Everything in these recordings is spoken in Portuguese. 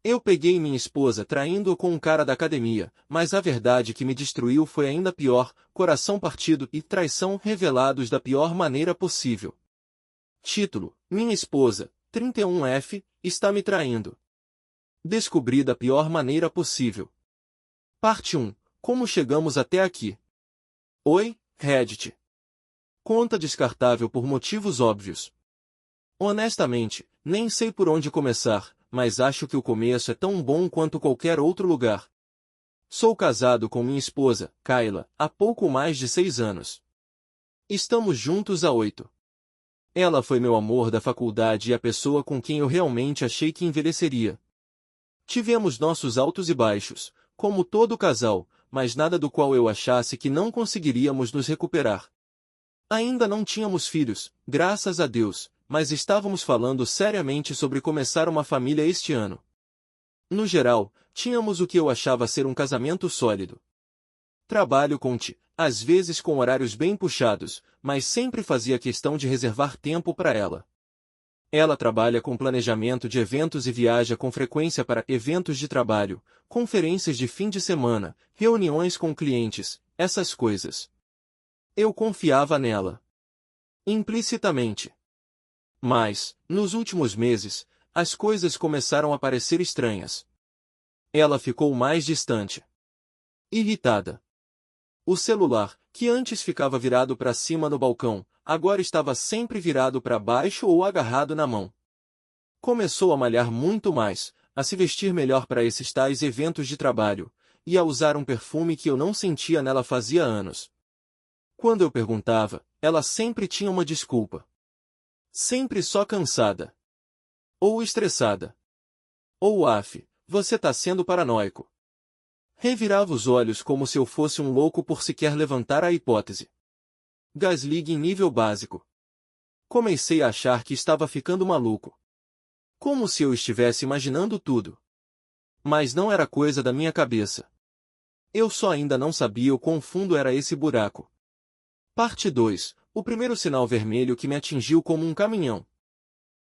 Eu peguei minha esposa traindo-o com um cara da academia, mas a verdade que me destruiu foi ainda pior, coração partido e traição revelados da pior maneira possível. Título: Minha esposa, 31F, está me traindo. Descobri da pior maneira possível. Parte 1. Como chegamos até aqui? Oi, Reddit. Conta descartável por motivos óbvios. Honestamente, nem sei por onde começar, mas acho que o começo é tão bom quanto qualquer outro lugar. Sou casado com minha esposa, Kayla, há pouco mais de 6 anos. Estamos juntos há 8. Ela foi meu amor da faculdade e a pessoa com quem eu realmente achei que envelheceria. Tivemos nossos altos e baixos, como todo casal, mas nada do qual eu achasse que não conseguiríamos nos recuperar. Ainda não tínhamos filhos, graças a Deus, mas estávamos falando seriamente sobre começar uma família este ano. No geral, tínhamos o que eu achava ser um casamento sólido. Trabalho às vezes com horários bem puxados, mas sempre fazia questão de reservar tempo para ela. Ela trabalha com planejamento de eventos e viaja com frequência para eventos de trabalho, conferências de fim de semana, reuniões com clientes, essas coisas. Eu confiava nela. Implicitamente. Mas, nos últimos meses, as coisas começaram a parecer estranhas. Ela ficou mais distante. Irritada. O celular, que antes ficava virado para cima no balcão, agora estava sempre virado para baixo ou agarrado na mão. Começou a malhar muito mais, a se vestir melhor para esses tais eventos de trabalho, e a usar um perfume que eu não sentia nela fazia anos. Quando eu perguntava, ela sempre tinha uma desculpa. Sempre só cansada. Ou estressada. Ou você tá sendo paranoico. Revirava os olhos como se eu fosse um louco por sequer levantar a hipótese. Gaslighting em nível básico. Comecei a achar que estava ficando maluco. Como se eu estivesse imaginando tudo. Mas não era coisa da minha cabeça. Eu só ainda não sabia o quão fundo era esse buraco. Parte 2. O primeiro sinal vermelho que me atingiu como um caminhão.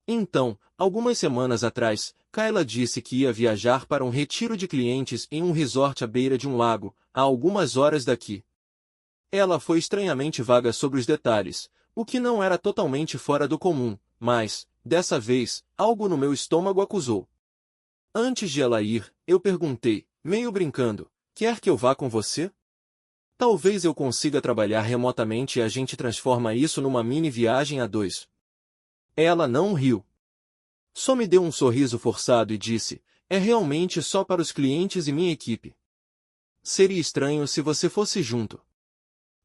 Então, algumas semanas atrás, Kayla disse que ia viajar para um retiro de clientes em um resort à beira de um lago, a algumas horas daqui. Ela foi estranhamente vaga sobre os detalhes, o que não era totalmente fora do comum, mas, dessa vez, algo no meu estômago acusou. Antes de ela ir, eu perguntei, meio brincando, quer que eu vá com você? Talvez eu consiga trabalhar remotamente e a gente transforma isso numa mini viagem a dois. Ela não riu. Só me deu um sorriso forçado e disse, é realmente só para os clientes e minha equipe. Seria estranho se você fosse junto.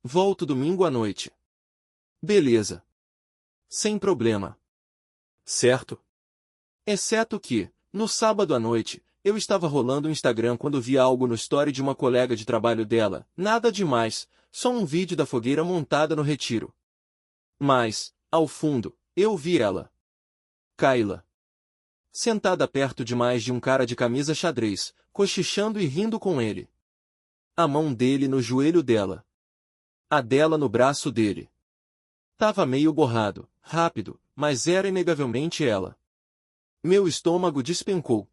Volto domingo à noite. Beleza. Sem problema. Certo? Exceto que, no sábado à noite, eu estava rolando o Instagram quando vi algo no story de uma colega de trabalho dela, nada demais, só um vídeo da fogueira montada no retiro. Mas, ao fundo, eu vi ela. Kayla. Sentada perto demais de um cara de camisa xadrez, cochichando e rindo com ele. A mão dele no joelho dela. A dela no braço dele. Tava meio borrado, rápido, mas era inegavelmente ela. Meu estômago despencou.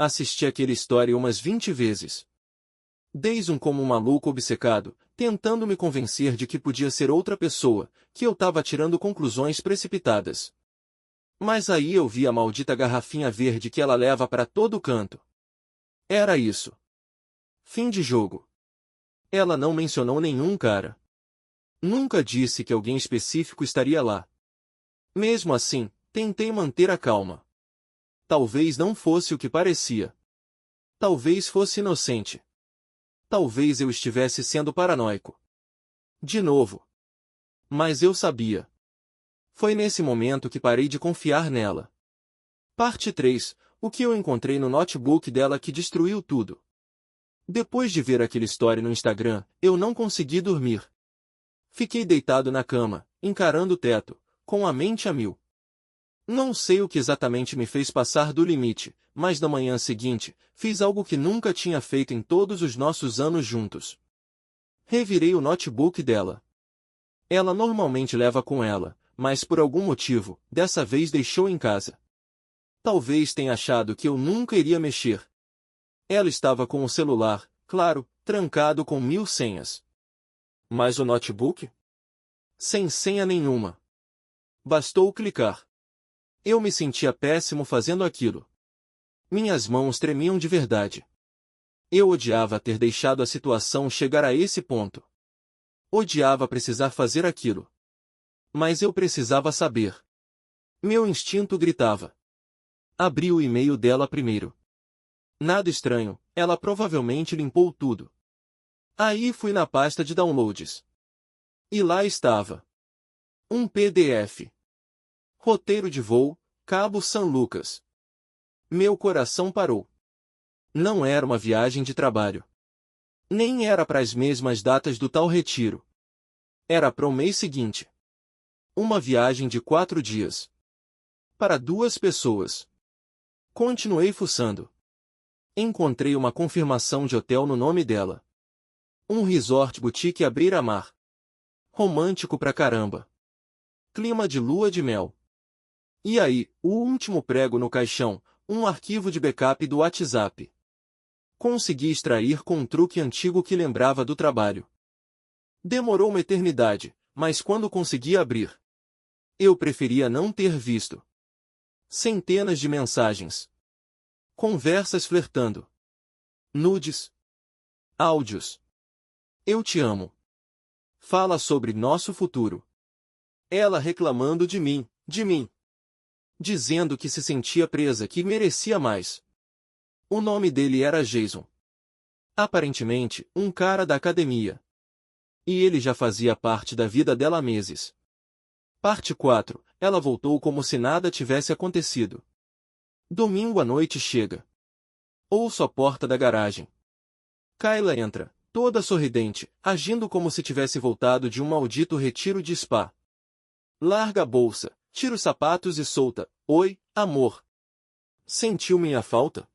Assisti aquele story umas 20 vezes. Desde como um maluco obcecado, tentando me convencer de que podia ser outra pessoa, que eu tava tirando conclusões precipitadas. Mas aí eu vi a maldita garrafinha verde que ela leva para todo canto. Era isso. Fim de jogo. Ela não mencionou nenhum cara. Nunca disse que alguém específico estaria lá. Mesmo assim, tentei manter a calma. Talvez não fosse o que parecia. Talvez fosse inocente. Talvez eu estivesse sendo paranoico. De novo. Mas eu sabia. Foi nesse momento que parei de confiar nela. Parte 3. O que eu encontrei no notebook dela que destruiu tudo. Depois de ver aquele story no Instagram, eu não consegui dormir. Fiquei deitado na cama, encarando o teto, com a mente a mil. Não sei o que exatamente me fez passar do limite, mas na manhã seguinte, fiz algo que nunca tinha feito em todos os nossos anos juntos. Revirei o notebook dela. Ela normalmente leva com ela, mas por algum motivo, dessa vez deixou em casa. Talvez tenha achado que eu nunca iria mexer. Ela estava com o celular, claro, trancado com 1000 senhas. Mas o notebook? Sem senha nenhuma. Bastou clicar. Eu me sentia péssimo fazendo aquilo. Minhas mãos tremiam de verdade. Eu odiava ter deixado a situação chegar a esse ponto. Odiava precisar fazer aquilo. Mas eu precisava saber. Meu instinto gritava. Abri o e-mail dela primeiro. Nada estranho, ela provavelmente limpou tudo. Aí fui na pasta de downloads. E lá estava. Um PDF. Roteiro de voo, Cabo San Lucas. Meu coração parou. Não era uma viagem de trabalho. Nem era para as mesmas datas do tal retiro. Era para o mês seguinte. Uma viagem de 4 dias. Para 2 pessoas. Continuei fuçando. Encontrei uma confirmação de hotel no nome dela. Um resort boutique à beira-mar. Romântico pra caramba. Clima de lua de mel. E aí, o último prego no caixão, um arquivo de backup do WhatsApp. Consegui extrair com um truque antigo que lembrava do trabalho. Demorou uma eternidade, mas quando consegui abrir, eu preferia não ter visto. Centenas de mensagens. Conversas flertando. Nudes. Áudios. Eu te amo. Fala sobre nosso futuro. Ela reclamando de mim, de mim. Dizendo que se sentia presa, que merecia mais. O nome dele era Jason. Aparentemente, um cara da academia. E ele já fazia parte da vida dela há meses. Parte 4. Ela voltou como se nada tivesse acontecido. Domingo à noite chega. Ouço a porta da garagem. Kayla entra, toda sorridente, agindo como se tivesse voltado de um maldito retiro de spa. Larga a bolsa, tira os sapatos e solta. Oi, amor. Sentiu minha falta?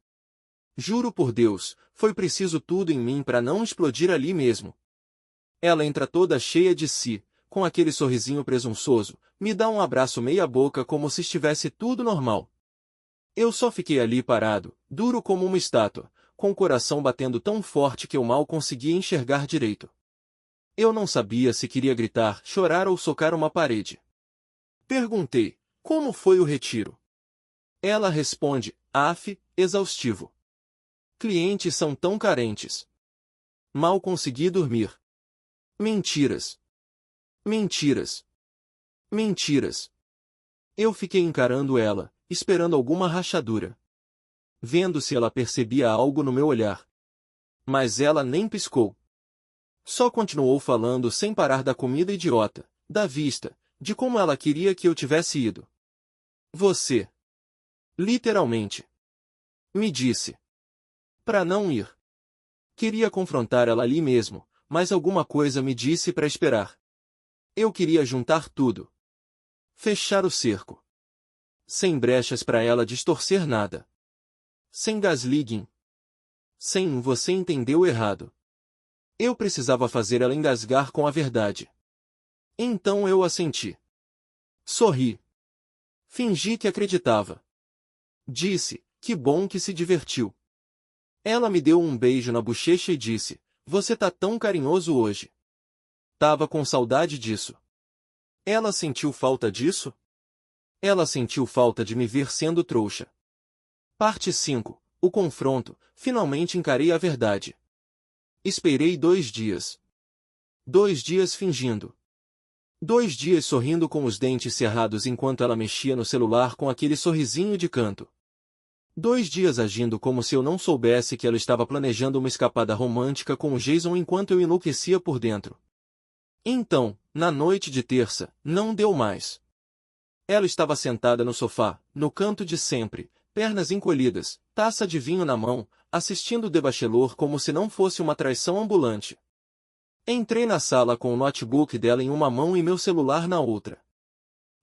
Juro por Deus, foi preciso tudo em mim para não explodir ali mesmo. Ela entra toda cheia de si, com aquele sorrisinho presunçoso, me dá um abraço meia boca como se estivesse tudo normal. Eu só fiquei ali parado, duro como uma estátua, com o coração batendo tão forte que eu mal conseguia enxergar direito. Eu não sabia se queria gritar, chorar ou socar uma parede. Perguntei, como foi o retiro? Ela responde, exaustivo. Clientes são tão carentes. Mal consegui dormir. Mentiras. Mentiras. Mentiras. Eu fiquei encarando ela, esperando alguma rachadura. Vendo se ela percebia algo no meu olhar. Mas ela nem piscou. Só continuou falando sem parar da comida idiota, da vista, de como ela queria que eu tivesse ido. Você. Literalmente. Me disse. Pra não ir. Queria confrontar ela ali mesmo, mas alguma coisa me disse para esperar. Eu queria juntar tudo. Fechar o cerco. Sem brechas para ela distorcer nada. Sem gaslighting. Sem você entendeu errado. Eu precisava fazer ela engasgar com a verdade. Então eu assenti. Sorri. Fingi que acreditava. Disse, que bom que se divertiu. Ela me deu um beijo na bochecha e disse, você tá tão carinhoso hoje. Tava com saudade disso. Ela sentiu falta disso? Ela sentiu falta de me ver sendo trouxa. Parte 5. O confronto. Finalmente encarei a verdade. Esperei 2 dias. 2 dias fingindo. 2 dias sorrindo com os dentes cerrados enquanto ela mexia no celular com aquele sorrisinho de canto. 2 dias agindo como se eu não soubesse que ela estava planejando uma escapada romântica com o Jason enquanto eu enlouquecia por dentro. Então, na noite de terça, não deu mais. Ela estava sentada no sofá, no canto de sempre, pernas encolhidas, taça de vinho na mão, assistindo The Bachelor como se não fosse uma traição ambulante. Entrei na sala com o notebook dela em uma mão e meu celular na outra.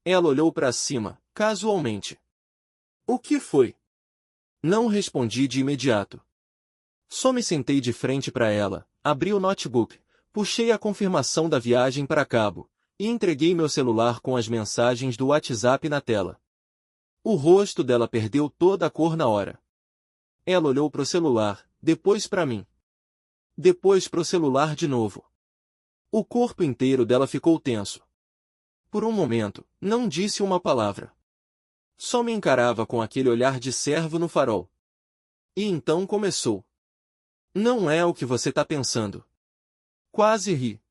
Ela olhou para cima, casualmente. O que foi? Não respondi de imediato. Só me sentei de frente para ela, abri o notebook, puxei a confirmação da viagem para cabo, e entreguei meu celular com as mensagens do WhatsApp na tela. O rosto dela perdeu toda a cor na hora. Ela olhou pro celular, depois para mim. Depois pro celular de novo. O corpo inteiro dela ficou tenso. Por um momento, não disse uma palavra. Só me encarava com aquele olhar de servo no farol. E então começou. Não é o que você tá pensando. Quase ri.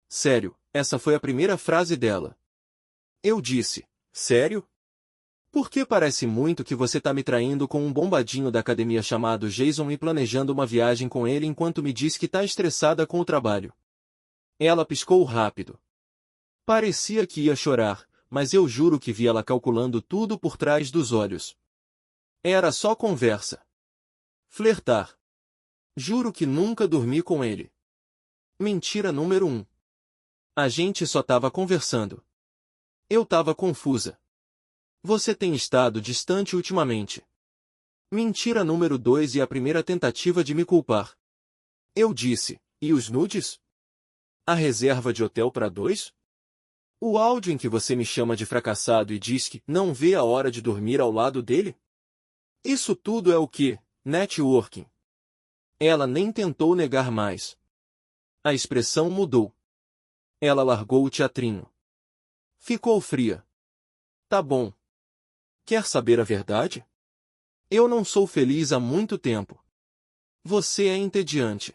Sério, essa foi a primeira frase dela. Eu disse, sério? Porque parece muito que você tá me traindo com um bombadinho da academia chamado Jason e planejando uma viagem com ele enquanto me diz que tá estressada com o trabalho. Ela piscou rápido. Parecia que ia chorar, mas eu juro que vi ela calculando tudo por trás dos olhos. Era só conversa. Flertar. Juro que nunca dormi com ele. Mentira número 1. A gente só tava conversando. Eu tava confusa. Você tem estado distante ultimamente. Mentira número 2 e a primeira tentativa de me culpar. Eu disse, e os nudes? A reserva de hotel para 2? O áudio em que você me chama de fracassado e diz que não vê a hora de dormir ao lado dele? Isso tudo é o quê? Networking. Ela nem tentou negar mais. A expressão mudou. Ela largou o teatrinho. Ficou fria. Tá bom. Quer saber a verdade? Eu não sou feliz há muito tempo. Você é entediante.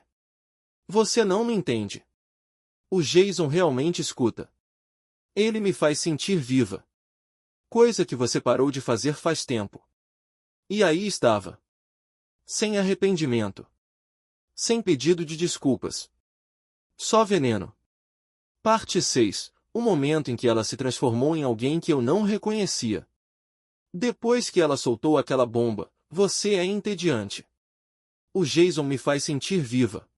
Você não me entende. O Jason realmente escuta. Ele me faz sentir viva. Coisa que você parou de fazer faz tempo. E aí estava. Sem arrependimento. Sem pedido de desculpas. Só veneno. Parte 6. O momento em que ela se transformou em alguém que eu não reconhecia. Depois que ela soltou aquela bomba, você é entediante. O Jason me faz sentir viva.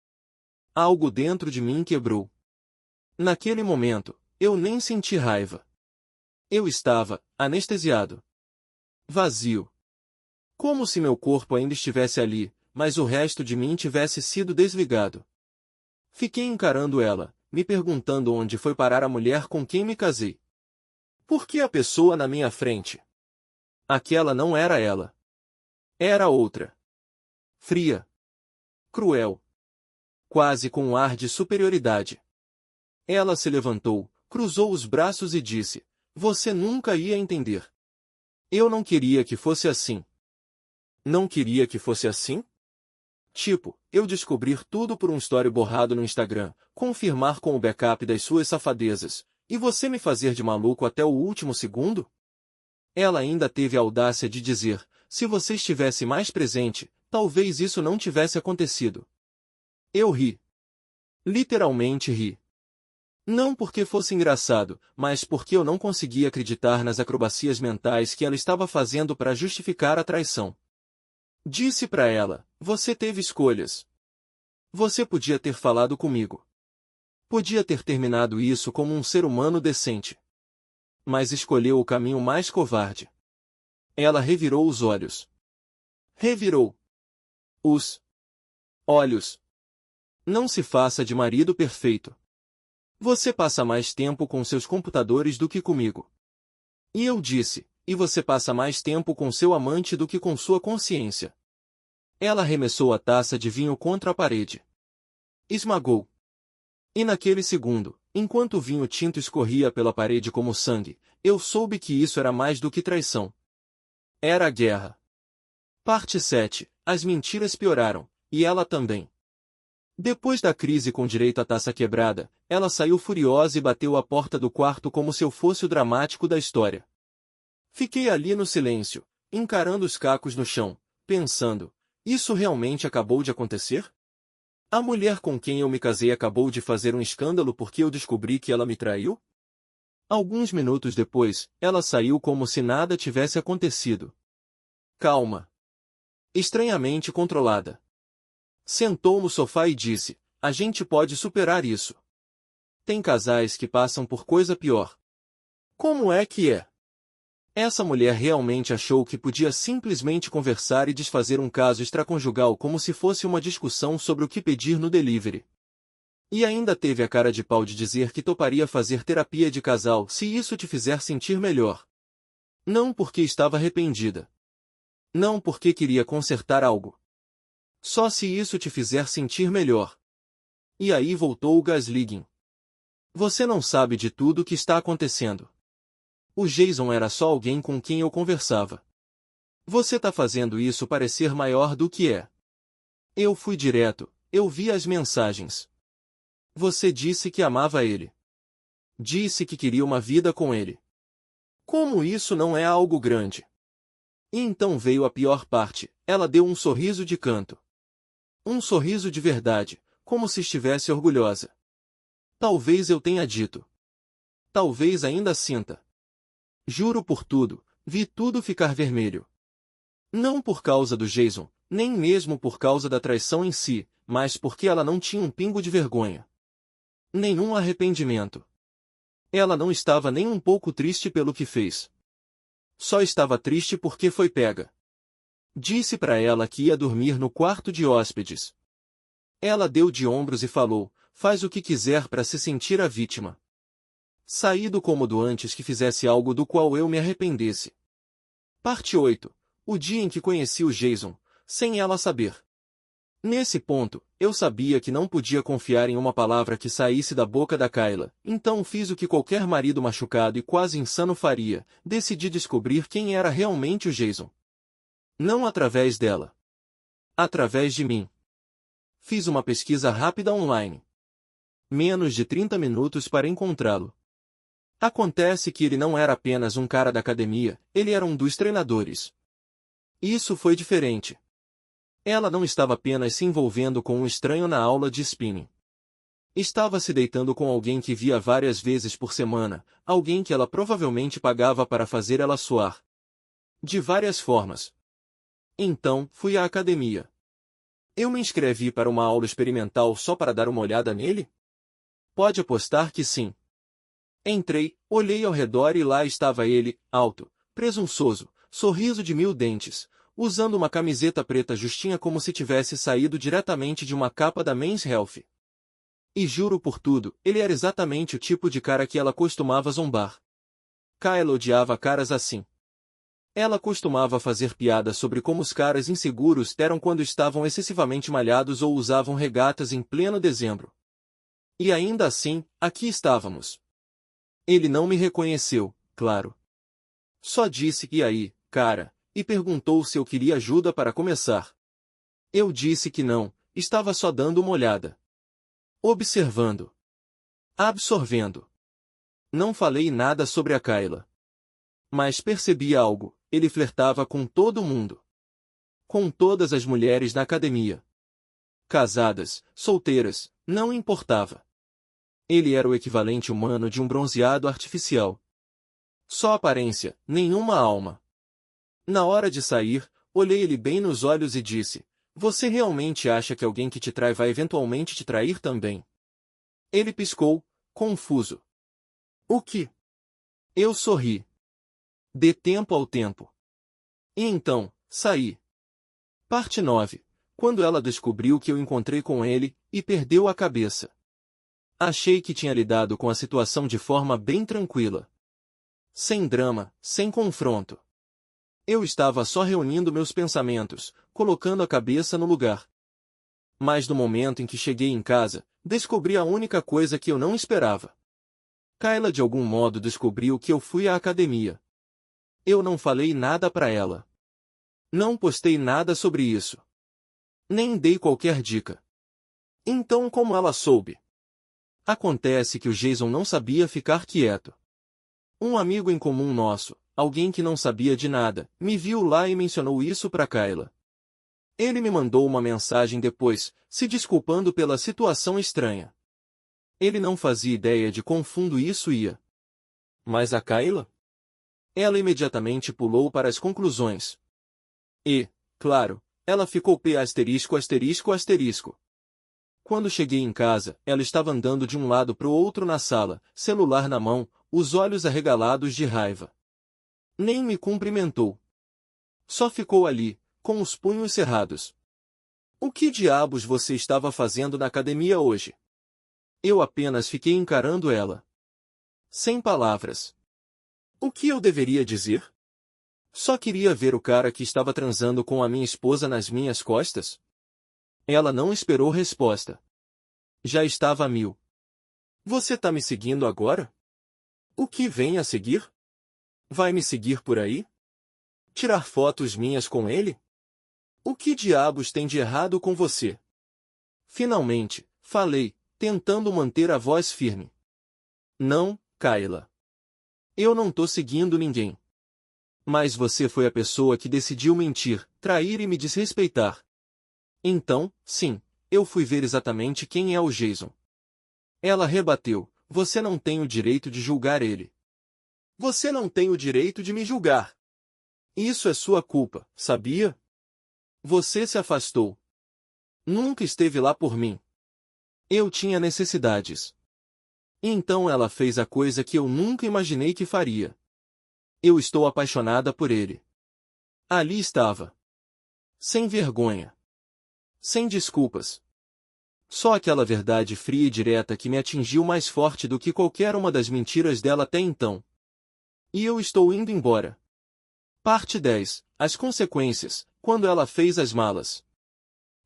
Algo dentro de mim quebrou. Naquele momento, eu nem senti raiva. Eu estava anestesiado. Vazio. Como se meu corpo ainda estivesse ali, mas o resto de mim tivesse sido desligado. Fiquei encarando ela, me perguntando onde foi parar a mulher com quem me casei. Por que a pessoa na minha frente? Aquela não era ela. Era outra. Fria. Cruel. Quase com um ar de superioridade. Ela se levantou, cruzou os braços e disse, você nunca ia entender. Eu não queria que fosse assim. Não queria que fosse assim? Tipo, eu descobrir tudo por um story borrado no Instagram, confirmar com o backup das suas safadezas, e você me fazer de maluco até o último segundo? Ela ainda teve a audácia de dizer, se você estivesse mais presente, talvez isso não tivesse acontecido. Eu ri. Literalmente ri. Não porque fosse engraçado, mas porque eu não conseguia acreditar nas acrobacias mentais que ela estava fazendo para justificar a traição. Disse para ela, você teve escolhas. Você podia ter falado comigo. Podia ter terminado isso como um ser humano decente. Mas escolheu o caminho mais covarde. Ela revirou os olhos. Revirou os olhos. Não se faça de marido perfeito. Você passa mais tempo com seus computadores do que comigo. E eu disse, e você passa mais tempo com seu amante do que com sua consciência. Ela arremessou a taça de vinho contra a parede. Esmagou. E naquele segundo, enquanto o vinho tinto escorria pela parede como sangue, eu soube que isso era mais do que traição. Era a guerra. Parte 7. As mentiras pioraram, e ela também. Depois da crise com direito à taça quebrada, ela saiu furiosa e bateu a porta do quarto como se eu fosse o dramático da história. Fiquei ali no silêncio, encarando os cacos no chão, pensando, isso realmente acabou de acontecer? A mulher com quem eu me casei acabou de fazer um escândalo porque eu descobri que ela me traiu? Alguns minutos depois, ela saiu como se nada tivesse acontecido. Calma. Estranhamente controlada. Sentou no sofá e disse, a gente pode superar isso. Tem casais que passam por coisa pior. Como é que é? Essa mulher realmente achou que podia simplesmente conversar e desfazer um caso extraconjugal como se fosse uma discussão sobre o que pedir no delivery. E ainda teve a cara de pau de dizer que toparia fazer terapia de casal se isso te fizer sentir melhor. Não porque estava arrependida. Não porque queria consertar algo. Só se isso te fizer sentir melhor. E aí voltou o gaslighting. Você não sabe de tudo o que está acontecendo. O Jason era só alguém com quem eu conversava. Você tá fazendo isso parecer maior do que é. Eu fui direto, eu vi as mensagens. Você disse que amava ele. Disse que queria uma vida com ele. Como isso não é algo grande? E então veio a pior parte, ela deu um sorriso de canto. Um sorriso de verdade, como se estivesse orgulhosa. Talvez eu tenha dito. Talvez ainda sinta. Juro por tudo, vi tudo ficar vermelho. Não por causa do Jason, nem mesmo por causa da traição em si, mas porque ela não tinha um pingo de vergonha. Nenhum arrependimento. Ela não estava nem um pouco triste pelo que fez. Só estava triste porque foi pega. Disse para ela que ia dormir no quarto de hóspedes. Ela deu de ombros e falou, faz o que quiser para se sentir a vítima. Saí do cômodo antes que fizesse algo do qual eu me arrependesse. Parte 8. O dia em que conheci o Jason, sem ela saber. Nesse ponto, eu sabia que não podia confiar em uma palavra que saísse da boca da Kayla, então fiz o que qualquer marido machucado e quase insano faria, decidi descobrir quem era realmente o Jason. Não através dela. Através de mim. Fiz uma pesquisa rápida online. Menos de 30 minutos para encontrá-lo. Acontece que ele não era apenas um cara da academia, ele era um dos treinadores. Isso foi diferente. Ela não estava apenas se envolvendo com um estranho na aula de spinning. Estava se deitando com alguém que via várias vezes por semana, alguém que ela provavelmente pagava para fazer ela suar. De várias formas. Então, fui à academia. Eu me inscrevi para uma aula experimental só para dar uma olhada nele? Pode apostar que sim. Entrei, olhei ao redor e lá estava ele, alto, presunçoso, sorriso de 1000 dentes, usando uma camiseta preta justinha como se tivesse saído diretamente de uma capa da Men's Health. E juro por tudo, ele era exatamente o tipo de cara que ela costumava zombar. Kayla odiava caras assim. Ela costumava fazer piadas sobre como os caras inseguros eram quando estavam excessivamente malhados ou usavam regatas em pleno dezembro. E ainda assim, aqui estávamos. Ele não me reconheceu, claro. Só disse "e aí, cara?" e perguntou se eu queria ajuda para começar. Eu disse que não, estava só dando uma olhada. Observando. Absorvendo. Não falei nada sobre a Kayla. Mas percebi algo, ele flertava com todo mundo. Com todas as mulheres na academia. Casadas, solteiras, não importava. Ele era o equivalente humano de um bronzeado artificial. Só aparência, nenhuma alma. Na hora de sair, olhei ele bem nos olhos e disse, você realmente acha que alguém que te trai vai eventualmente te trair também? Ele piscou, confuso. O que? Eu sorri. Dê tempo ao tempo. E então, saí. Parte 9. Quando ela descobriu que eu encontrei com ele, e perdeu a cabeça. Achei que tinha lidado com a situação de forma bem tranquila. Sem drama, sem confronto. Eu estava só reunindo meus pensamentos, colocando a cabeça no lugar. Mas no momento em que cheguei em casa, descobri a única coisa que eu não esperava. Kayla de algum modo descobriu que eu fui à academia. Eu não falei nada para ela. Não postei nada sobre isso. Nem dei qualquer dica. Então como ela soube? Acontece que o Jason não sabia ficar quieto. Um amigo em comum nosso, alguém que não sabia de nada, me viu lá e mencionou isso para Kayla. Ele me mandou uma mensagem depois, se desculpando pela situação estranha. Ele não fazia ideia de quão fundo isso ia. Mas a Kayla? Ela imediatamente pulou para as conclusões. E, claro, ela ficou p asterisco asterisco asterisco. Quando cheguei em casa, ela estava andando de um lado para o outro na sala, celular na mão, os olhos arregalados de raiva. Nem me cumprimentou. Só ficou ali, com os punhos cerrados. O que diabos você estava fazendo na academia hoje? Eu apenas fiquei encarando ela. Sem palavras. O que eu deveria dizer? Só queria ver o cara que estava transando com a minha esposa nas minhas costas? Ela não esperou resposta. Já estava a mil. Você tá me seguindo agora? O que vem a seguir? Vai me seguir por aí? Tirar fotos minhas com ele? O que diabos tem de errado com você? Finalmente, falei, tentando manter a voz firme. Não, Kayla. Eu não tô seguindo ninguém. Mas você foi a pessoa que decidiu mentir, trair e me desrespeitar. Então, sim, eu fui ver exatamente quem é o Jason. Ela rebateu, você não tem o direito de julgar ele. Você não tem o direito de me julgar. Isso é sua culpa, sabia? Você se afastou. Nunca esteve lá por mim. Eu tinha necessidades. Então ela fez a coisa que eu nunca imaginei que faria. Eu estou apaixonada por ele. Ali estava. Sem vergonha. Sem desculpas. Só aquela verdade fria e direta que me atingiu mais forte do que qualquer uma das mentiras dela até então. E eu estou indo embora. Parte 10. As consequências, quando ela fez as malas.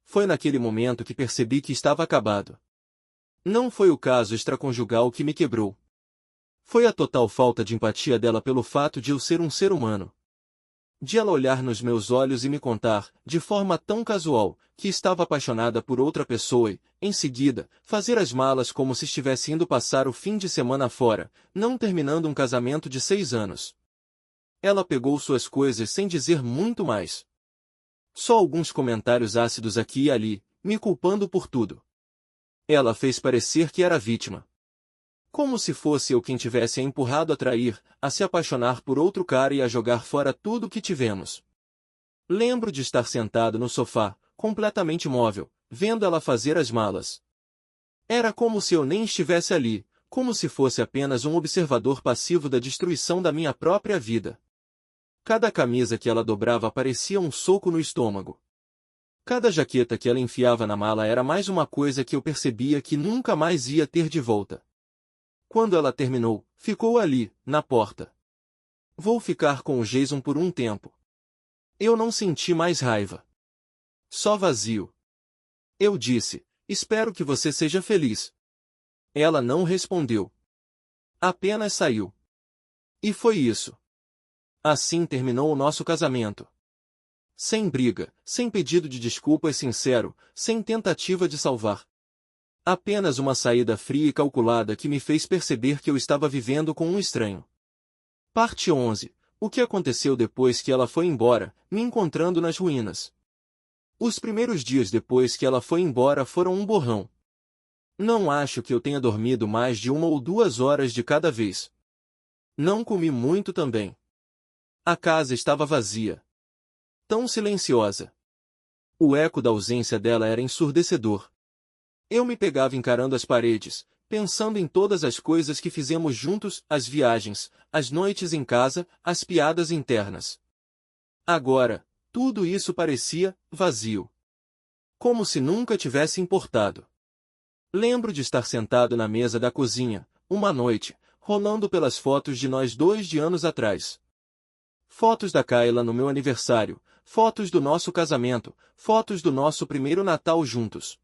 Foi naquele momento que percebi que estava acabado. Não foi o caso extraconjugal que me quebrou. Foi a total falta de empatia dela pelo fato de eu ser um ser humano. De ela olhar nos meus olhos e me contar, de forma tão casual, que estava apaixonada por outra pessoa e, em seguida, fazer as malas como se estivesse indo passar o fim de semana fora, não terminando um casamento de 6 anos. Ela pegou suas coisas sem dizer muito mais. Só alguns comentários ácidos aqui e ali, me culpando por tudo. Ela fez parecer que era vítima. Como se fosse eu quem tivesse a empurrado a trair, a se apaixonar por outro cara e a jogar fora tudo o que tivemos. Lembro de estar sentado no sofá, completamente imóvel, vendo ela fazer as malas. Era como se eu nem estivesse ali, como se fosse apenas um observador passivo da destruição da minha própria vida. Cada camisa que ela dobrava parecia um soco no estômago. Cada jaqueta que ela enfiava na mala era mais uma coisa que eu percebia que nunca mais ia ter de volta. Quando ela terminou, ficou ali, na porta. Vou ficar com o Jason por um tempo. Eu não senti mais raiva. Só vazio. Eu disse, espero que você seja feliz. Ela não respondeu. Apenas saiu. E foi isso. Assim terminou o nosso casamento. Sem briga, sem pedido de desculpas sincero, sem tentativa de salvar. Apenas uma saída fria e calculada que me fez perceber que eu estava vivendo com um estranho. Parte 11. O que aconteceu depois que ela foi embora, me encontrando nas ruínas. Os primeiros dias depois que ela foi embora foram um borrão. Não acho que eu tenha dormido mais de 1 ou 2 horas de cada vez. Não comi muito também. A casa estava vazia. Tão silenciosa. O eco da ausência dela era ensurdecedor. Eu me pegava encarando as paredes, pensando em todas as coisas que fizemos juntos, as viagens, as noites em casa, as piadas internas. Agora, tudo isso parecia vazio. Como se nunca tivesse importado. Lembro de estar sentado na mesa da cozinha, uma noite, rolando pelas fotos de nós dois de anos atrás. Fotos da Kayla no meu aniversário, fotos do nosso casamento, fotos do nosso primeiro Natal juntos.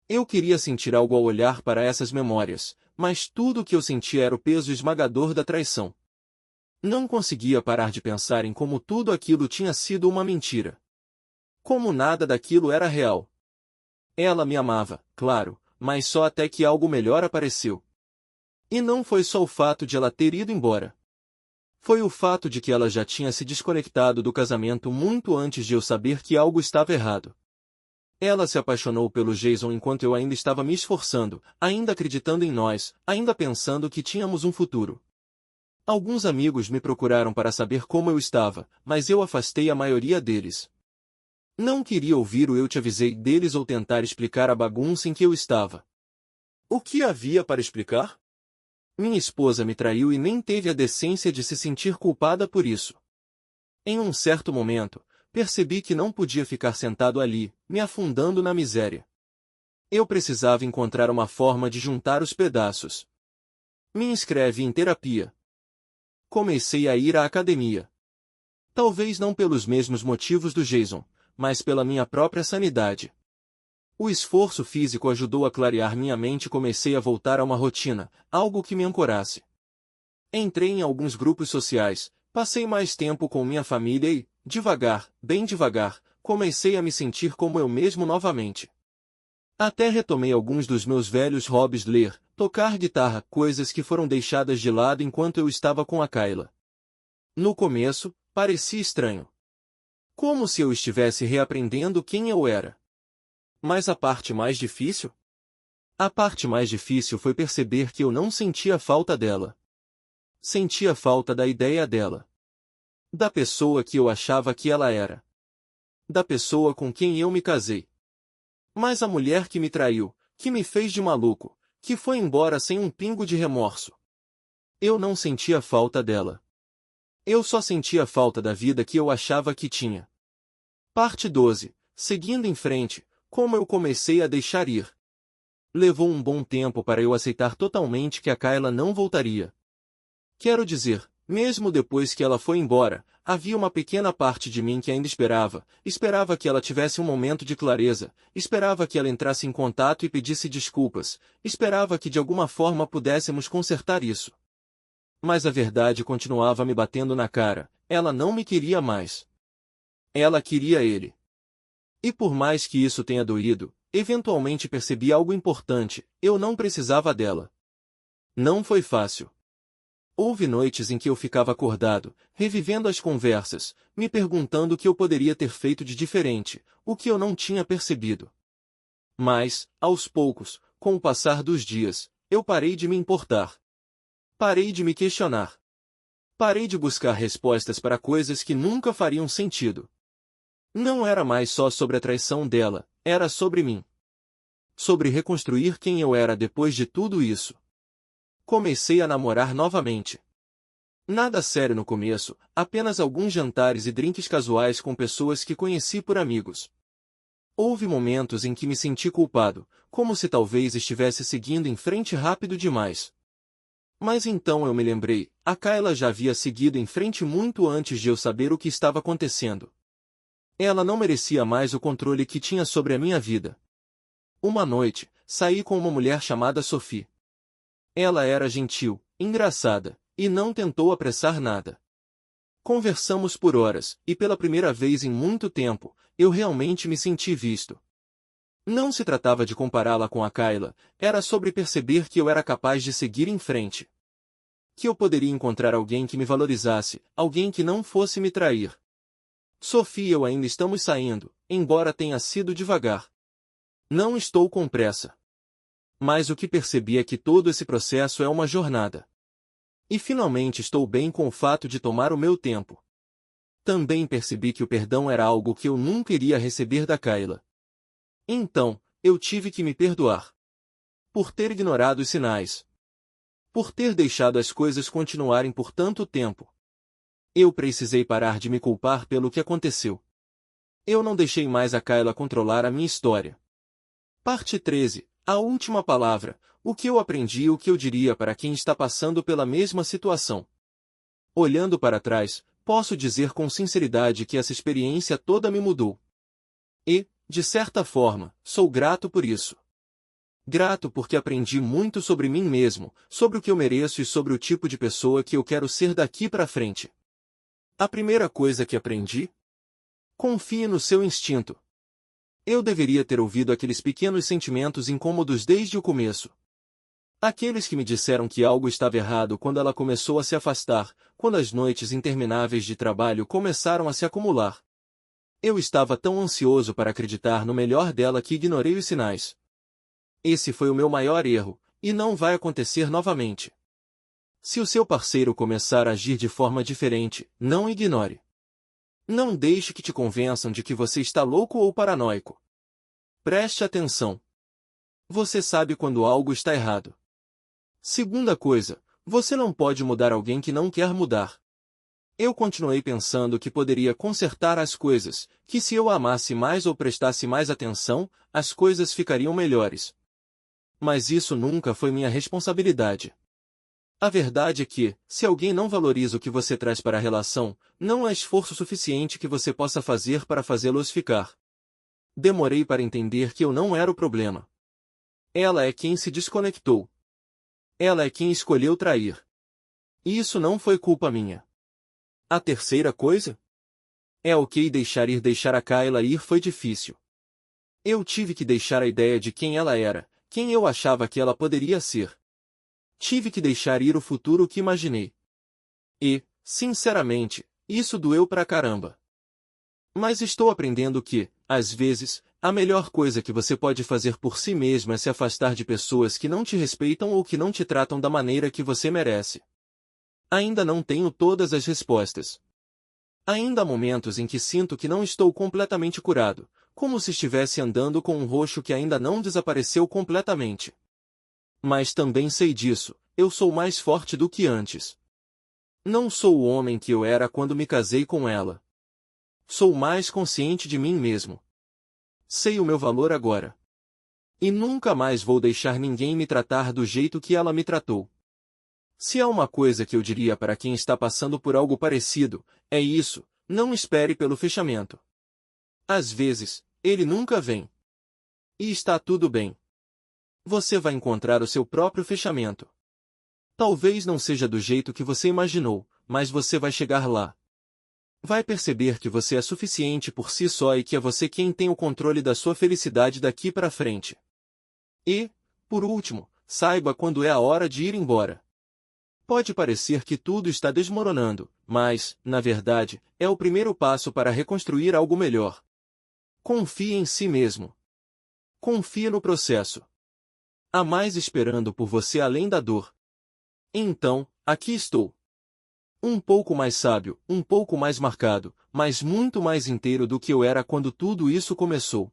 Eu queria sentir algo ao olhar para essas memórias, mas tudo o que eu sentia era o peso esmagador da traição. Não conseguia parar de pensar em como tudo aquilo tinha sido uma mentira. Como nada daquilo era real. Ela me amava, claro, mas só até que algo melhor apareceu. E não foi só o fato de ela ter ido embora. Foi o fato de que ela já tinha se desconectado do casamento muito antes de eu saber que algo estava errado. Ela se apaixonou pelo Jason enquanto eu ainda estava me esforçando, ainda acreditando em nós, ainda pensando que tínhamos um futuro. Alguns amigos me procuraram para saber como eu estava, mas eu afastei a maioria deles. Não queria ouvir o eu te avisei deles ou tentar explicar a bagunça em que eu estava. O que havia para explicar? Minha esposa me traiu e nem teve a decência de se sentir culpada por isso. Em um certo momento, percebi que não podia ficar sentado ali, me afundando na miséria. Eu precisava encontrar uma forma de juntar os pedaços. Me inscrevi em terapia. Comecei a ir à academia. Talvez não pelos mesmos motivos do Jason, mas pela minha própria sanidade. O esforço físico ajudou a clarear minha mente e comecei a voltar a uma rotina, algo que me ancorasse. Entrei em alguns grupos sociais, passei mais tempo com minha família e, devagar, bem devagar, comecei a me sentir como eu mesmo novamente. Até retomei alguns dos meus velhos hobbies: ler, tocar guitarra, coisas que foram deixadas de lado enquanto eu estava com a Kayla. No começo, parecia estranho. Como se eu estivesse reaprendendo quem eu era. Mas a parte mais difícil? A parte mais difícil foi perceber que eu não sentia falta dela. Sentia falta da ideia dela. Da pessoa que eu achava que ela era. Da pessoa com quem eu me casei. Mas a mulher que me traiu, que me fez de maluco, que foi embora sem um pingo de remorso. Eu não sentia falta dela. Eu só sentia falta da vida que eu achava que tinha. Parte 12. Seguindo em frente, como eu comecei a deixar ir. Levou um bom tempo para eu aceitar totalmente que a Kayla não voltaria. Quero dizer, mesmo depois que ela foi embora, havia uma pequena parte de mim que ainda esperava que ela tivesse um momento de clareza, esperava que ela entrasse em contato e pedisse desculpas, esperava que de alguma forma pudéssemos consertar isso. Mas a verdade continuava me batendo na cara: ela não me queria mais. Ela queria ele. E por mais que isso tenha doído, eventualmente percebi algo importante: eu não precisava dela. Não foi fácil. Houve noites em que eu ficava acordado, revivendo as conversas, me perguntando o que eu poderia ter feito de diferente, o que eu não tinha percebido. Mas, aos poucos, com o passar dos dias, eu parei de me importar. Parei de me questionar. Parei de buscar respostas para coisas que nunca fariam sentido. Não era mais só sobre a traição dela, era sobre mim. Sobre reconstruir quem eu era depois de tudo isso. Comecei a namorar novamente. Nada sério no começo, apenas alguns jantares e drinks casuais com pessoas que conheci por amigos. Houve momentos em que me senti culpado, como se talvez estivesse seguindo em frente rápido demais. Mas então eu me lembrei: a Kayla já havia seguido em frente muito antes de eu saber o que estava acontecendo. Ela não merecia mais o controle que tinha sobre a minha vida. Uma noite, saí com uma mulher chamada Sophie. Ela era gentil, engraçada, e não tentou apressar nada. Conversamos por horas, e pela primeira vez em muito tempo, eu realmente me senti visto. Não se tratava de compará-la com a Kayla, era sobre perceber que eu era capaz de seguir em frente. Que eu poderia encontrar alguém que me valorizasse, alguém que não fosse me trair. Sophie e eu ainda estamos saindo, embora tenha sido devagar. Não estou com pressa. Mas o que percebi é que todo esse processo é uma jornada. E finalmente estou bem com o fato de tomar o meu tempo. Também percebi que o perdão era algo que eu nunca iria receber da Kayla. Então, eu tive que me perdoar. Por ter ignorado os sinais. Por ter deixado as coisas continuarem por tanto tempo. Eu precisei parar de me culpar pelo que aconteceu. Eu não deixei mais a Kayla controlar a minha história. Parte 13. A última palavra: o que eu aprendi e o que eu diria para quem está passando pela mesma situação. Olhando para trás, posso dizer com sinceridade que essa experiência toda me mudou. E, de certa forma, sou grato por isso. Grato porque aprendi muito sobre mim mesmo, sobre o que eu mereço e sobre o tipo de pessoa que eu quero ser daqui para frente. A primeira coisa que aprendi? Confie no seu instinto. Eu deveria ter ouvido aqueles pequenos sentimentos incômodos desde o começo. Aqueles que me disseram que algo estava errado quando ela começou a se afastar, quando as noites intermináveis de trabalho começaram a se acumular. Eu estava tão ansioso para acreditar no melhor dela que ignorei os sinais. Esse foi o meu maior erro, e não vai acontecer novamente. Se o seu parceiro começar a agir de forma diferente, não ignore. Não deixe que te convençam de que você está louco ou paranoico. Preste atenção. Você sabe quando algo está errado. Segunda coisa, você não pode mudar alguém que não quer mudar. Eu continuei pensando que poderia consertar as coisas, que se eu a amasse mais ou prestasse mais atenção, as coisas ficariam melhores. Mas isso nunca foi minha responsabilidade. A verdade é que, se alguém não valoriza o que você traz para a relação, não há esforço suficiente que você possa fazer para fazê-los ficar. Demorei para entender que eu não era o problema. Ela é quem se desconectou. Ela é quem escolheu trair. E isso não foi culpa minha. A terceira coisa? É ok deixar a Kayla ir foi difícil. Eu tive que deixar a ideia de quem ela era, quem eu achava que ela poderia ser. Tive que deixar ir o futuro que imaginei. E, sinceramente, isso doeu pra caramba. Mas estou aprendendo que, às vezes, a melhor coisa que você pode fazer por si mesmo é se afastar de pessoas que não te respeitam ou que não te tratam da maneira que você merece. Ainda não tenho todas as respostas. Ainda há momentos em que sinto que não estou completamente curado, como se estivesse andando com um roxo que ainda não desapareceu completamente. Mas também sei disso, eu sou mais forte do que antes. Não sou o homem que eu era quando me casei com ela. Sou mais consciente de mim mesmo. Sei o meu valor agora. E nunca mais vou deixar ninguém me tratar do jeito que ela me tratou. Se há uma coisa que eu diria para quem está passando por algo parecido, é isso: não espere pelo fechamento. Às vezes, ele nunca vem. E está tudo bem. Você vai encontrar o seu próprio fechamento. Talvez não seja do jeito que você imaginou, mas você vai chegar lá. Vai perceber que você é suficiente por si só e que é você quem tem o controle da sua felicidade daqui para frente. E, por último, saiba quando é a hora de ir embora. Pode parecer que tudo está desmoronando, mas, na verdade, é o primeiro passo para reconstruir algo melhor. Confie em si mesmo. Confie no processo. Há mais esperando por você além da dor. Então, aqui estou. Um pouco mais sábio, um pouco mais marcado, mas muito mais inteiro do que eu era quando tudo isso começou.